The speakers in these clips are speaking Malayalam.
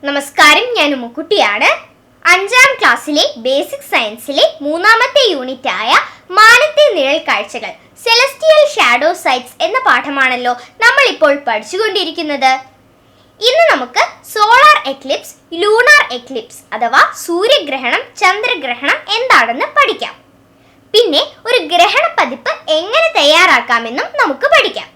നമസ്കാരം, ഞാൻ ഉമ്മുക്കുട്ടിയാണ്. 5ാം ക്ലാസ്സിലെ ബേസിക് സയൻസിലെ 3ാമത്തെ യൂണിറ്റ് ആയ മാനത്തെ നിഴൽ കാഴ്ചകൾ സെലസ്റ്റിയൽ ഷാഡോ സൈറ്റ്സ് എന്ന പാഠമാണല്ലോ നമ്മൾ ഇപ്പോൾ പഠിച്ചുകൊണ്ടിരിക്കുന്നത്. ഇന്ന് നമുക്ക് സോളാർ എക്ലിപ്സ്, ലൂണാർ എക്ലിപ്സ് അഥവാ സൂര്യഗ്രഹണം, ചന്ദ്രഗ്രഹണം എന്താണെന്ന് പഠിക്കാം. പിന്നെ ഒരു ഗ്രഹണ പതിപ്പ് എങ്ങനെ തയ്യാറാക്കാമെന്നും നമുക്ക് പഠിക്കാം.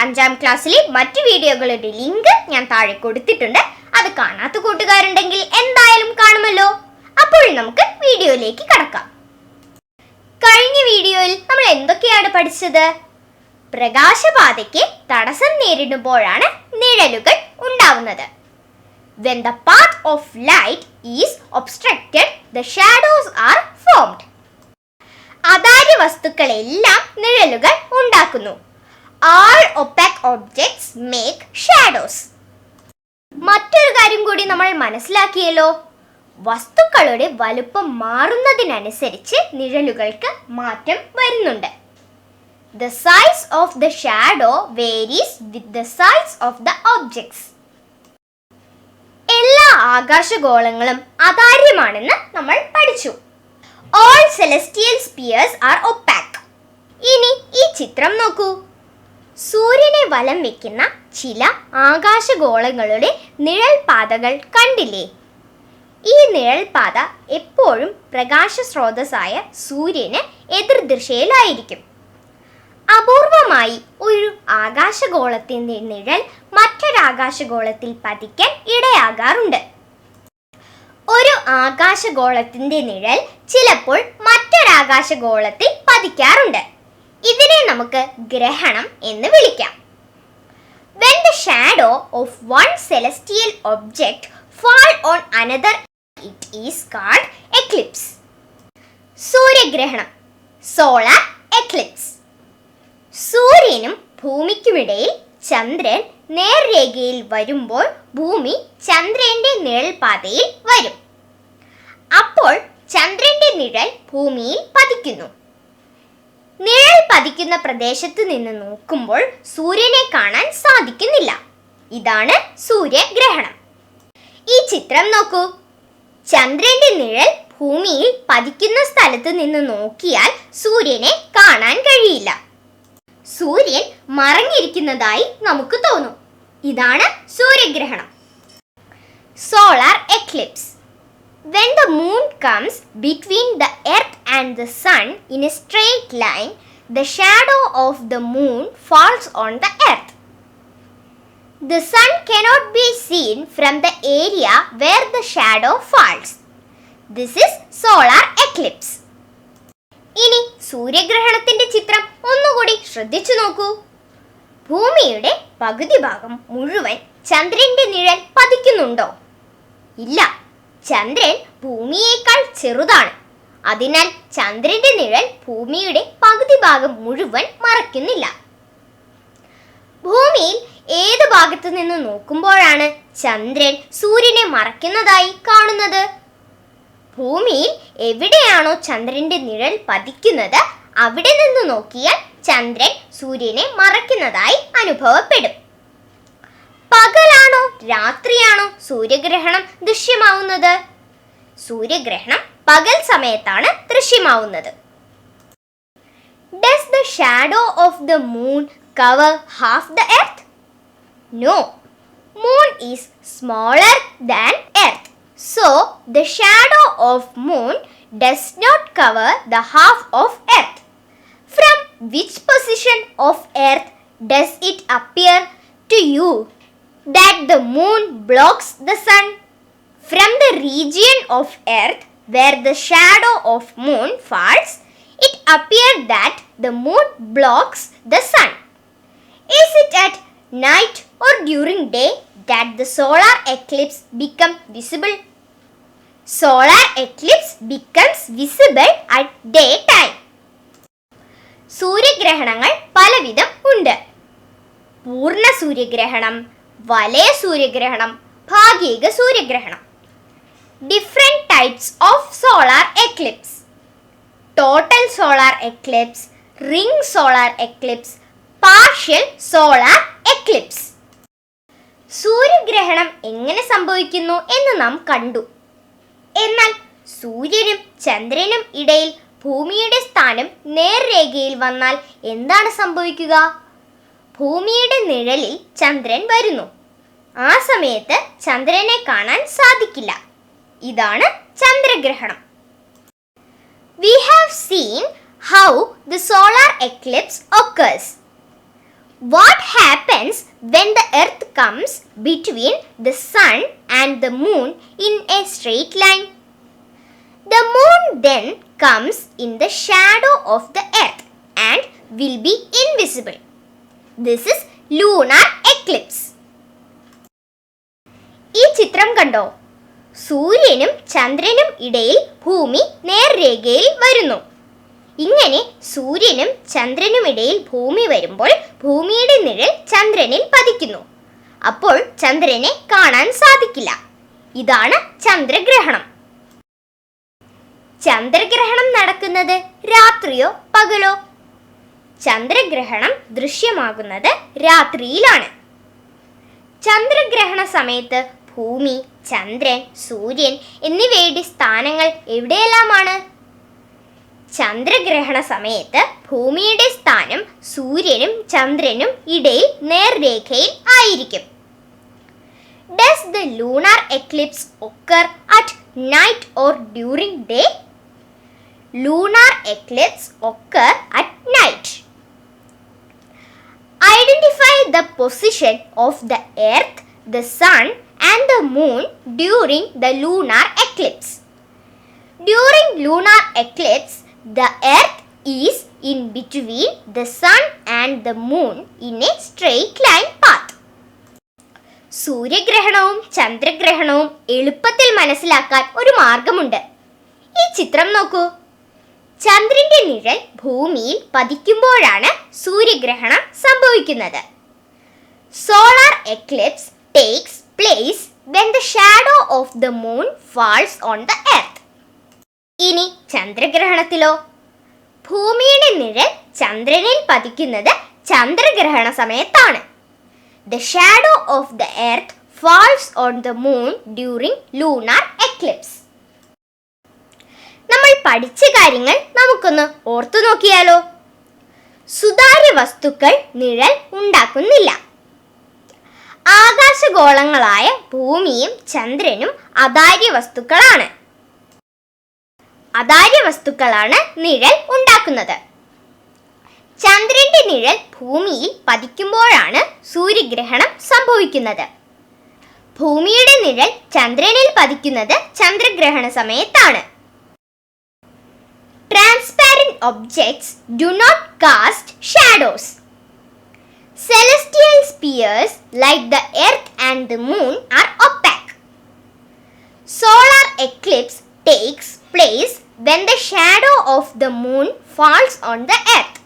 5ാം ക്ലാസ്സിലെ മറ്റു വീഡിയോകളുടെ ലിങ്ക് ഞാൻ താഴെ കൊടുത്തിട്ടുണ്ട്. അത് കാണാത്ത കൂട്ടുകാരുണ്ടെങ്കിൽ എന്തായാലും കാണുമല്ലോ. അപ്പോൾ നമുക്ക് വീഡിയോയിലേക്ക് കടക്കാം. കഴിഞ്ഞ വീഡിയോയിൽ നമ്മൾ എന്തൊക്കെയാണ് പഠിച്ചത്? പ്രകാശപാതയ്ക്ക് തടസ്സം നേരിടുമ്പോഴാണ് നിഴലുകൾ ഉണ്ടാവുന്നത്. When the path of light is obstructed, the shadows are formed. അതാര്യ വസ്തുക്കളെല്ലാം നിഴലുകൾ ഉണ്ടാക്കുന്നു. All opaque objects make shadows. മറ്റൊരു കാര്യം കൂടി നമ്മൾ മനസ്സിലാക്കിയല്ലോ. വസ്തുക്കളുടെ വലുപ്പം മാറുന്നതിനനുസരിച്ച് നിഴലുകൾക്ക് മാറ്റം വരുന്നുണ്ട്. The size of the shadow varies with the size of the objects. എല്ലാ ആകാശഗോളങ്ങളും അതാര്യമാണെന്ന് നമ്മൾ പഠിച്ചു. All celestial spheres are opaque. ഇനി ഈ ചിത്രം നോക്കൂ. സൂര്യനെ വലം വയ്ക്കുന്ന ചില ആകാശഗോളങ്ങളുടെ നിഴൽപാതകൾ കണ്ടില്ലേ? ഈ നിഴൽപാത എപ്പോഴും പ്രകാശ സ്രോതസ്സായ സൂര്യന് എതിർദിശയിലായിരിക്കും. അപൂർവമായി ഒരു ആകാശഗോളത്തിന്റെ നിഴൽ മറ്റൊരാകാശഗോളത്തിൽ പതിക്കാൻ ഇടയാകാറുണ്ട്. ഒരു ആകാശഗോളത്തിന്റെ നിഴൽ ചിലപ്പോൾ മറ്റൊരാകാശഗോളത്തിൽ പതിക്കാറുണ്ട്. ഇതിനെ നമുക്ക് ഗ്രഹണം എന്ന് വിളിക്കാം. When the shadow of one celestial object fall on another, it is called eclipse. സൂര്യഗ്രഹണം, സോളാർ എക്ലിപ്സ്. സൂര്യനും ഭൂമിക്കുമിടയിൽ ചന്ദ്രൻ നേർരേഖയിൽ വരുമ്പോൾ ഭൂമി ചന്ദ്രന്റെ നിഴൽപാതയിൽ വരും. അപ്പോൾ ചന്ദ്രന്റെ നിഴൽ ഭൂമിയിൽ പതിക്കുന്നു. നിഴൽ പതിക്കുന്ന പ്രദേശത്ത് നിന്ന് നോക്കുമ്പോൾ സൂര്യനെ കാണാൻ സാധിക്കുന്നില്ല. ഇതാണ് സൂര്യഗ്രഹണം. ഈ ചിത്രം നോക്കൂ. ചന്ദ്രന്റെ നിഴൽ ഭൂമിയിൽ പതിക്കുന്ന സ്ഥലത്ത് നിന്ന് നോക്കിയാൽ സൂര്യനെ കാണാൻ കഴിയില്ല. സൂര്യൻ മറഞ്ഞിരിക്കുന്നതായി നമുക്ക് തോന്നും. ഇതാണ് സൂര്യഗ്രഹണം. Solar Eclipse. When the moon comes between the earth and the sun in a straight line, the shadow of the moon falls on the earth. The sun cannot be seen from the area where the shadow falls. This is solar eclipse. ഇനി സൂര്യഗ്രഹണത്തിന്റെ ചിത്രം ഒന്നുകൂടി ശ്രദ്ധിച്ചു നോക്കൂ. ഭൂമിയുടെ പകുതി ഭാഗം മുഴുവൻ ചന്ദ്രന്റെ നിഴൽ പതിക്കുന്നുണ്ടോ? ഇല്ല. ചന്ദ്രൻ ഭൂമിയേക്കാൾ ചെറുതാണ്. അതിനാൽ ചന്ദ്രന്റെ നിഴൽ ഭൂമിയുടെ പകുതി ഭാഗം മുഴുവൻ മറയ്ക്കുന്നില്ല. ഭൂമിയിൽ ഏത് ഭാഗത്തു നിന്ന് നോക്കുമ്പോഴാണ് ചന്ദ്രൻ സൂര്യനെ മറയ്ക്കുന്നതായി കാണുന്നത്? ഭൂമിയിൽ എവിടെയാണോ ചന്ദ്രന്റെ നിഴൽ പതിക്കുന്നത് അവിടെ നിന്ന് നോക്കിയാൽ ചന്ദ്രൻ സൂര്യനെ മറയ്ക്കുന്നതായി അനുഭവപ്പെടും. പകലാണോ രാത്രിയാണോ സൂര്യഗ്രഹണം ദൃശ്യമാവുന്നത്? സൂര്യഗ്രഹണം പകൽ സമയത്താണ് ദൃശ്യമാവുന്നത്. Does the shadow of the moon cover half the earth? No. Moon is smaller than earth. So the shadow of moon does not cover the half of earth. From which position of earth does it appear to you that the moon blocks the sun? From the region of earth where the shadow of moon falls, it appears that the moon blocks the sun. Is it at night or during day that the solar eclipse becomes visible? Solar eclipse becomes visible at daytime. സൂര്യഗ്രഹണങ്ങൾ പലവിധം ഉണ്ട്. പൂർണ്ണ സൂര്യഗ്രഹണം, വലയ സൂര്യഗ്രഹണം, ഭാഗിക സൂര്യഗ്രഹണം. Different types of solar eclipse. Total solar eclipse, ring solar eclipse, partial solar eclipse. സൂര്യഗ്രഹണം എങ്ങനെ സംഭവിക്കുന്നു എന്ന് നാം കണ്ടു. എന്നാൽ സൂര്യനും ചന്ദ്രനും ഇടയിൽ ഭൂമിയുടെ സ്ഥാനം നേർരേഖയിൽ വന്നാൽ എന്താണ് സംഭവിക്കുക? ഭൂമിയുടെ നിഴലിൽ ചന്ദ്രൻ വരുന്നു. ആ സമയത്ത് ചന്ദ്രനെ കാണാൻ സാധിക്കില്ല. ഇതാണ് ചന്ദ്രഗ്രഹണം. We have seen how the solar eclipse occurs. What happens when the earth comes between the sun and the moon in a straight line? The moon then comes in the shadow of the earth and will be invisible. This is lunar eclipse. ഈ ചിത്രം കണ്ടോ? സൂര്യനും ചന്ദ്രനും ഇടയിൽ ഭൂമി നേർരേഖയിൽ വരുന്നു. ഇങ്ങനെ സൂര്യനും ചന്ദ്രനും ഇടയിൽ ഭൂമി വരുമ്പോൾ ഭൂമിയുടെ നിഴൽ ചന്ദ്രനിൽ പതിക്കുന്നു. അപ്പോൾ ചന്ദ്രനെ കാണാൻ സാധിക്കില്ല. ഇതാണ് ചന്ദ്രഗ്രഹണം. ചന്ദ്രഗ്രഹണം നടക്കുന്നത് രാത്രിയോ പകലോ? ചന്ദ്രഗ്രഹണം ദൃശ്യമാകുന്നത് രാത്രിയിലാണ്. ചന്ദ്രഗ്രഹണ സമയത്ത് ഭൂമി, ചന്ദ്രൻ, സൂര്യൻ എന്നിവയുടെ സ്ഥാനങ്ങൾ എവിടെയെല്ലാമാണ്? ചന്ദ്രഗ്രഹണ സമയത്ത് ഭൂമിയുടെ സ്ഥാനം സൂര്യനും ചന്ദ്രനും ഇടയിൽ നേർരേഖയിൽ ആയിരിക്കും. Does the lunar eclipse occur at night or during day? Lunar eclipse occur at night. Identify the position of the earth, the sun and the moon during the lunar eclipse. During lunar eclipse, the earth is in between the sun and the moon in a straight line path. സൂര്യഗ്രഹണവും ചന്ദ്രഗ്രഹണവും എളുപ്പത്തിൽ മനസ്സിലാക്കാൻ ഒരു മാർഗമുണ്ട്. ഈ ചിത്രം നോക്കൂ. ചന്ദ്രന്റെ നിഴൽ ഭൂമിയിൽ പതിക്കുമ്പോഴാണ് സൂര്യഗ്രഹണം സംഭവിക്കുന്നത്. Solar Eclipse takes place when the shadow of the moon falls on the earth. ഇനി ചന്ദ്രഗ്രഹണത്തിലോ? ഭൂമിയുടെ നിഴൽ ചന്ദ്രനിൽ പതിക്കുന്നത് ചന്ദ്രഗ്രഹണ സമയത്താണ്. The shadow of the earth falls on the moon during lunar eclipse. നമ്മൾ പഠിച്ച കാര്യങ്ങൾ നമുക്കൊന്ന് ഓർത്തു നോക്കിയാലോ? സുതാര്യ വസ്തുക്കൾ നിഴൽ ഉണ്ടാക്കുന്നില്ല. ആകാശഗോളങ്ങളായ ഭൂമിയും ചന്ദ്രനും അതാര്യ വസ്തുക്കളാണ്. അതാര്യ വസ്തുക്കളാണ് നിഴൽ ഉണ്ടാക്കുന്നത്. ചന്ദ്രന്റെ നിഴൽ ഭൂമിയിൽ പതിക്കുമ്പോഴാണ് സൂര്യഗ്രഹണം സംഭവിക്കുന്നത്. ഭൂമിയുടെ നിഴൽ ചന്ദ്രനിൽ പതിക്കുന്നത് ചന്ദ്രഗ്രഹണ സമയത്താണ്. Transparent objects do not cast shadows. Celestial spheres like the earth and the moon are opaque. Solar eclipse takes place when the shadow of the moon falls on the earth.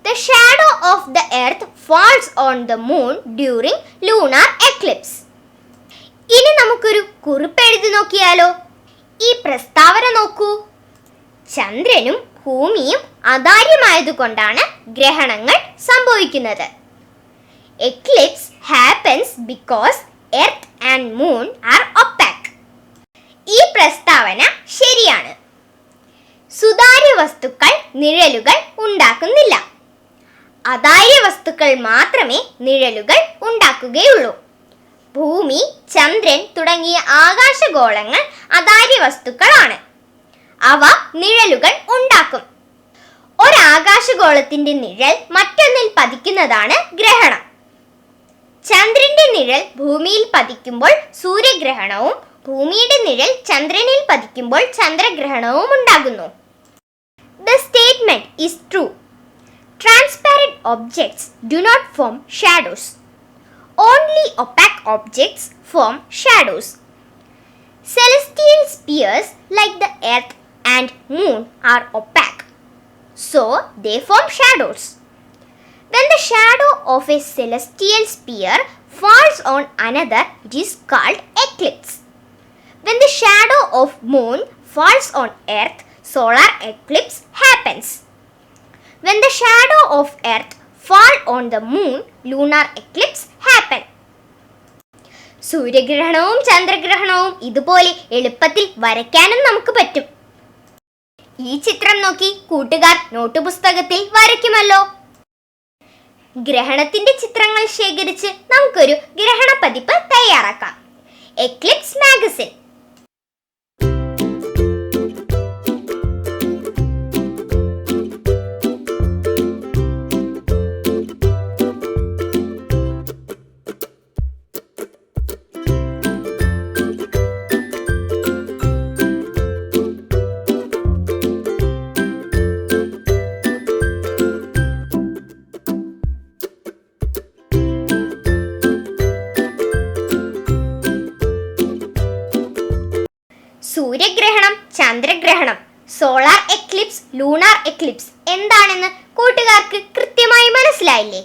The shadow of the earth falls on the moon during lunar eclipse. ഇനി നമുക്കൊരു കുറിപ്പ് എഴുതി നോക്കിയാലോ? ഈ പ്രസ്താവന നോക്കൂ. ചന്ദ്രനും ഭൂമിയും അതാര്യമായതുകൊണ്ടാണ് ഗ്രഹണങ്ങൾ സംഭവിക്കുന്നത്. Eclipse happens because earth and moon are opaque. ഈ പ്രസ്താവന ശരിയാണ്. സുതാര്യ വസ്തുക്കൾ നിഴലുകൾ ഉണ്ടാക്കുന്നില്ല. അതാര്യ വസ്തുക്കൾ മാത്രമേ നിഴലുകൾ ഉണ്ടാക്കുകയുള്ളൂ. ഭൂമി, ചന്ദ്രൻ തുടങ്ങിയ ആകാശഗോളങ്ങൾ അതാര്യ വസ്തുക്കളാണ്. അവ നിഴലുകൾ ഉണ്ടാക്കും. ഒരാകാശഗോളത്തിന്റെ നിഴൽ മറ്റൊന്നിൽ പതിക്കുന്നതാണ് ഗ്രഹണം. ചന്ദ്രന്റെ നിഴൽ ഭൂമിയിൽ പതിക്കുമ്പോൾ സൂര്യഗ്രഹണവും ഭൂമിയുടെ നിഴൽ ചന്ദ്രനിൽ പതിക്കുമ്പോൾ ചന്ദ്രഗ്രഹണവും ഉണ്ടാകുന്നു. The statement is true. Transparent objects do not form shadows. Only opaque objects form shadows. Celestial spheres like the earth and moon are opaque, so they form shadows. When the shadow of a celestial sphere falls on another, it is called eclipse. When the shadow of moon falls on earth, solar eclipse happens. When the shadow of earth fall on the moon, lunar eclipse happen. സൂര്യഗ്രഹണവും ചന്ദ്രഗ്രഹണവും ഇതുപോലെ എളുപ്പത്തിൽ വരയ്ക്കാനും നമുക്ക് പറ്റും. ഈ ചിത്രം നോക്കി കൂട്ടുകാർ നോട്ട് പുസ്തകത്തിൽ വരയ്ക്കുമല്ലോ. ഗ്രഹണത്തിന്റെ ചിത്രങ്ങൾ ശേഖരിച്ച് നമുക്കൊരു ഗ്രഹണ പതിപ്പ് തയ്യാറാക്കാം. Eclipse magazine. സൂര്യഗ്രഹണം, ചന്ദ്രഗ്രഹണം, സോളാർ എക്ലിപ്സ്, ലൂണാർ എക്ലിപ്സ് എന്താണെന്ന് കൂട്ടുകാർക്ക് കൃത്യമായി മനസ്സിലായില്ലേ?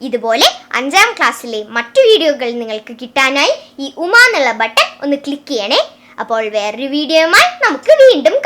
ഇതുപോലെ 5ാം ക്ലാസ്സിലെ മറ്റു വീഡിയോകൾ നിങ്ങൾക്ക് കിട്ടാനായി ഈ ഉമ എന്നുള്ള ബട്ടൺ ഒന്ന് ക്ലിക്ക് ചെയ്യണേ. അപ്പോൾ വേറൊരു വീഡിയോയുമായി നമുക്ക് വീണ്ടും